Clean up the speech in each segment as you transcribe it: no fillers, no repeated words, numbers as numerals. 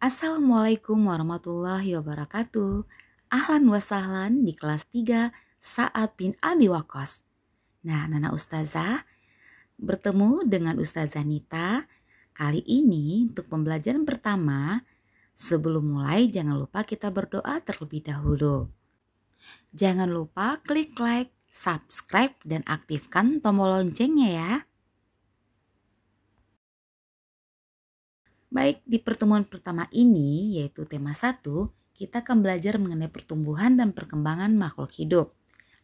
Assalamualaikum warahmatullahi wabarakatuh. Ahlan wa sahlan di kelas 3 Sa'ad bin Abi Waqqas. Nah, Nana Ustazah bertemu dengan Ustazah Nita. Kali ini untuk pembelajaran pertama, sebelum mulai jangan lupa kita berdoa terlebih dahulu. Jangan lupa klik like, subscribe, dan aktifkan tombol loncengnya ya. Baik, di pertemuan pertama ini, yaitu tema 1, kita akan belajar mengenai pertumbuhan dan perkembangan makhluk hidup.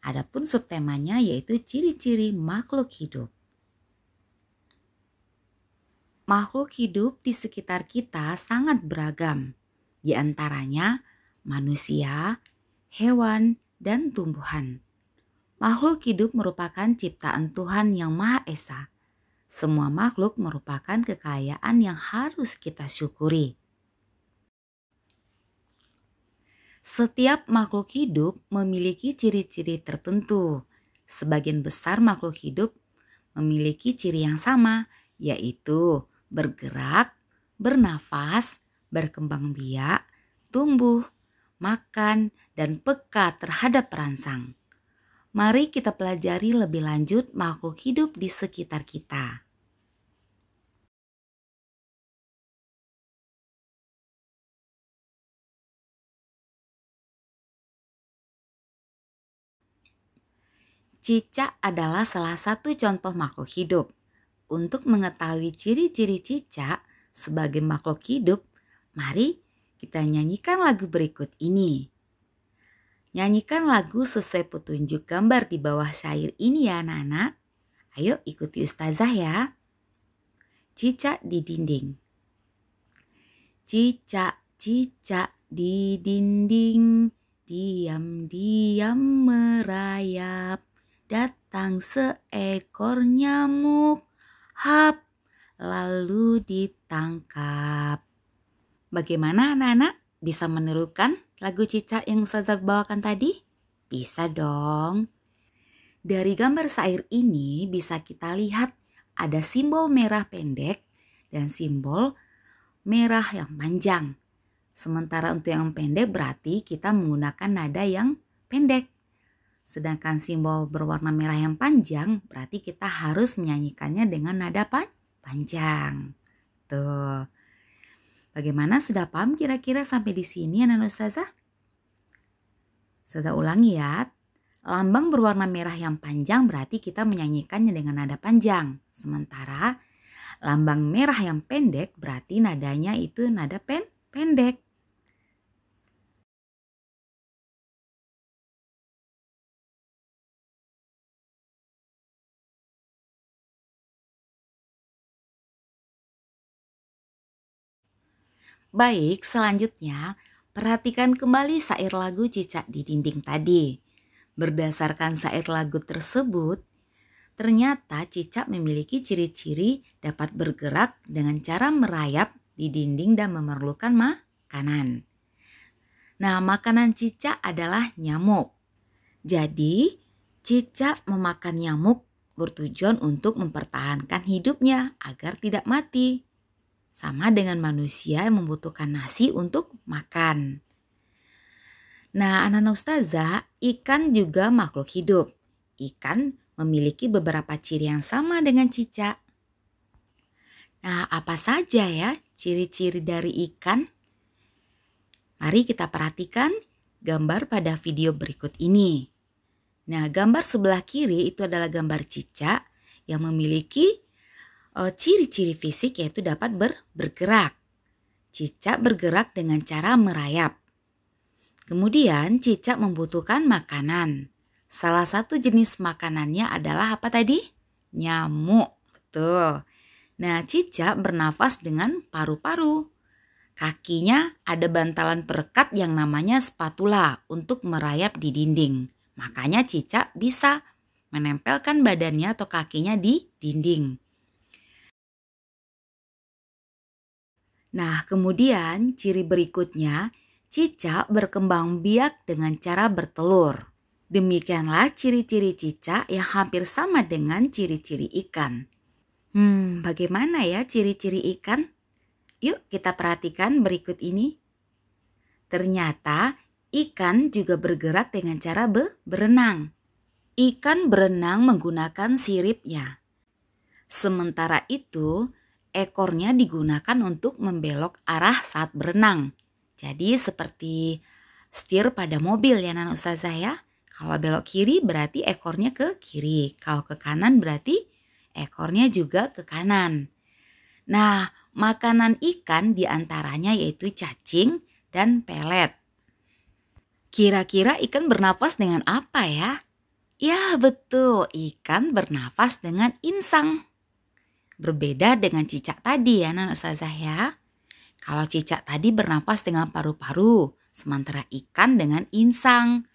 Adapun subtemanya yaitu ciri-ciri makhluk hidup. Makhluk hidup di sekitar kita sangat beragam. Di antaranya manusia, hewan, dan tumbuhan. Makhluk hidup merupakan ciptaan Tuhan yang Maha Esa. Semua makhluk merupakan kekayaan yang harus kita syukuri. Setiap makhluk hidup memiliki ciri-ciri tertentu. Sebagian besar makhluk hidup memiliki ciri yang sama, yaitu bergerak, bernafas, berkembang biak, tumbuh, makan, dan peka terhadap perangsang. Mari kita pelajari lebih lanjut makhluk hidup di sekitar kita. Cicak adalah salah satu contoh makhluk hidup. Untuk mengetahui ciri-ciri cicak sebagai makhluk hidup, mari kita nyanyikan lagu berikut ini. Nyanyikan lagu sesuai petunjuk gambar di bawah syair ini ya anak-anak. Ayo ikuti Ustazah ya. Cicak di dinding. Cicak-cicak di dinding, diam-diam merayap. Datang seekor nyamuk, hap, lalu ditangkap. Bagaimana anak-anak? Bisa menirukan lagu cicak yang Ustazah bawakan tadi? Bisa dong. Dari gambar syair ini bisa kita lihat ada simbol merah pendek dan simbol merah yang panjang. Sementara untuk yang pendek berarti kita menggunakan nada yang pendek. Sedangkan simbol berwarna merah yang panjang berarti kita harus menyanyikannya dengan nada panjang. Tuh. Bagaimana, sudah paham kira-kira sampai di sini anak Ustazah? Sudah ulangi ya. Lambang berwarna merah yang panjang berarti kita menyanyikannya dengan nada panjang. Sementara lambang merah yang pendek berarti nadanya itu nada pendek. Baik, selanjutnya perhatikan kembali syair lagu Cicak di Dinding tadi. Berdasarkan syair lagu tersebut, ternyata cicak memiliki ciri-ciri dapat bergerak dengan cara merayap di dinding dan memerlukan makanan. Nah, makanan cicak adalah nyamuk. Jadi, cicak memakan nyamuk bertujuan untuk mempertahankan hidupnya agar tidak mati. Sama dengan manusia yang membutuhkan nasi untuk makan. Nah, anak-anak Ustazah, ikan juga makhluk hidup. Ikan memiliki beberapa ciri yang sama dengan cicak. Nah, apa saja ya ciri-ciri dari ikan? Mari kita perhatikan gambar pada video berikut ini. Nah, gambar sebelah kiri itu adalah gambar cicak yang memiliki ciri-ciri fisik yaitu dapat bergerak. Cicak bergerak dengan cara merayap. Kemudian cicak membutuhkan makanan. Salah satu jenis makanannya adalah apa tadi? Nyamuk. Betul. Nah, cicak bernafas dengan paru-paru. Kakinya ada bantalan perekat yang namanya spatula untuk merayap di dinding. Makanya cicak bisa menempelkan badannya atau kakinya di dinding. Nah, kemudian ciri berikutnya, cicak berkembang biak dengan cara bertelur. Demikianlah ciri-ciri cicak yang hampir sama dengan ciri-ciri ikan. Bagaimana ya ciri-ciri ikan? Yuk kita perhatikan berikut ini. Ternyata ikan juga bergerak dengan cara berenang. Ikan berenang menggunakan siripnya. Sementara itu, ekornya digunakan untuk membelok arah saat berenang. Jadi seperti setir pada mobil ya Nana Ustazah ya. Kalau belok kiri berarti ekornya ke kiri. Kalau ke kanan berarti ekornya juga ke kanan. Nah, makanan ikan diantaranya yaitu cacing dan pelet. Kira-kira ikan bernapas dengan apa ya? Ya betul, ikan bernapas dengan insang. Berbeda dengan cicak tadi ya Nana Ustazah ya. Kalau cicak tadi bernapas dengan paru-paru, sementara ikan dengan insang.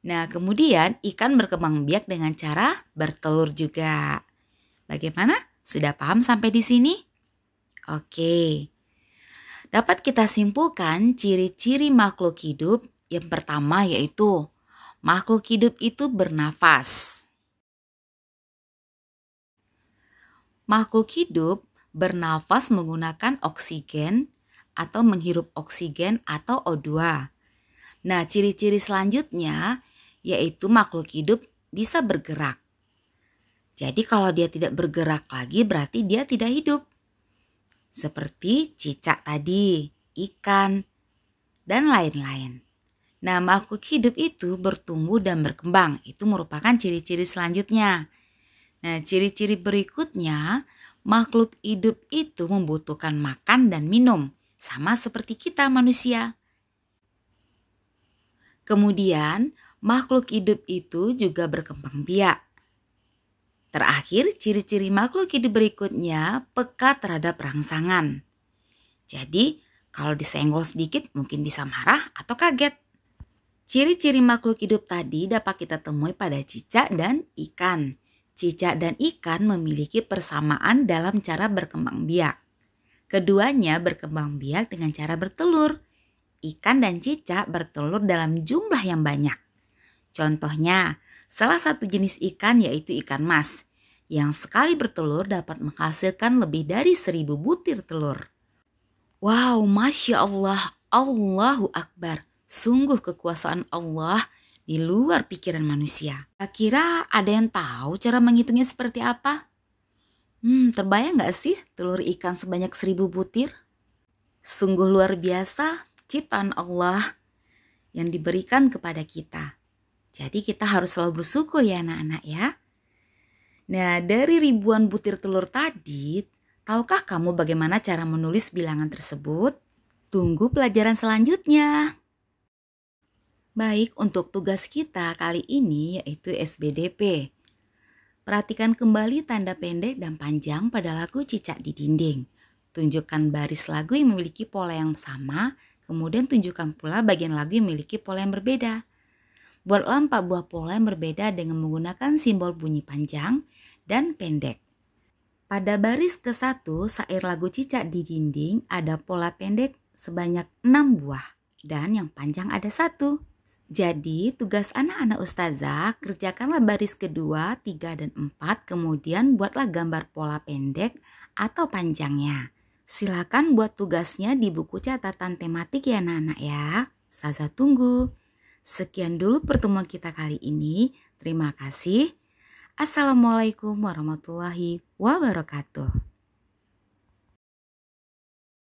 Nah kemudian ikan berkembang biak dengan cara bertelur juga. Bagaimana? Sudah paham sampai di sini? Oke. Dapat kita simpulkan ciri-ciri makhluk hidup. Yang pertama yaitu makhluk hidup itu bernafas. Makhluk hidup bernafas menggunakan oksigen atau menghirup oksigen atau O2. Nah, ciri-ciri selanjutnya yaitu makhluk hidup bisa bergerak. Jadi kalau dia tidak bergerak lagi berarti dia tidak hidup. Seperti cicak tadi, ikan, dan lain-lain. Nah, makhluk hidup itu bertumbuh dan berkembang. Itu merupakan ciri-ciri selanjutnya. Nah, ciri-ciri berikutnya, makhluk hidup itu membutuhkan makan dan minum, sama seperti kita manusia. Kemudian, makhluk hidup itu juga berkembang biak. Terakhir, ciri-ciri makhluk hidup berikutnya peka terhadap rangsangan. Jadi, kalau disenggol sedikit mungkin bisa marah atau kaget. Ciri-ciri makhluk hidup tadi dapat kita temui pada cicak dan ikan. Cicak dan ikan memiliki persamaan dalam cara berkembang biak. Keduanya berkembang biak dengan cara bertelur. Ikan dan cicak bertelur dalam jumlah yang banyak. Contohnya, salah satu jenis ikan yaitu ikan mas, yang sekali bertelur dapat menghasilkan lebih dari 1.000 butir telur. Wow, Masya Allah, Allahu Akbar. Sungguh kekuasaan Allah di luar pikiran manusia. Kira-kira ada yang tahu cara menghitungnya seperti apa? Terbayang gak sih telur ikan sebanyak 1.000 butir? Sungguh luar biasa ciptaan Allah yang diberikan kepada kita. Jadi kita harus selalu bersyukur ya anak-anak ya. Nah dari ribuan butir telur tadi, tahukah kamu bagaimana cara menulis bilangan tersebut? Tunggu pelajaran selanjutnya. Baik, untuk tugas kita kali ini yaitu SBDP. Perhatikan kembali tanda pendek dan panjang pada lagu Cicak di Dinding. Tunjukkan baris lagu yang memiliki pola yang sama, kemudian tunjukkan pula bagian lagu yang memiliki pola yang berbeda. Buatlah 4 buah pola yang berbeda dengan menggunakan simbol bunyi panjang dan pendek. Pada baris ke-1 syair lagu Cicak di Dinding ada pola pendek sebanyak 6 buah dan yang panjang ada 1. Jadi tugas anak-anak ustazah, kerjakanlah baris kedua, 3 dan 4, kemudian buatlah gambar pola pendek atau panjangnya. Silakan buat tugasnya di buku catatan tematik ya anak-anak ya. Ustazah tunggu. Sekian dulu pertemuan kita kali ini. Terima kasih. Assalamualaikum warahmatullahi wabarakatuh.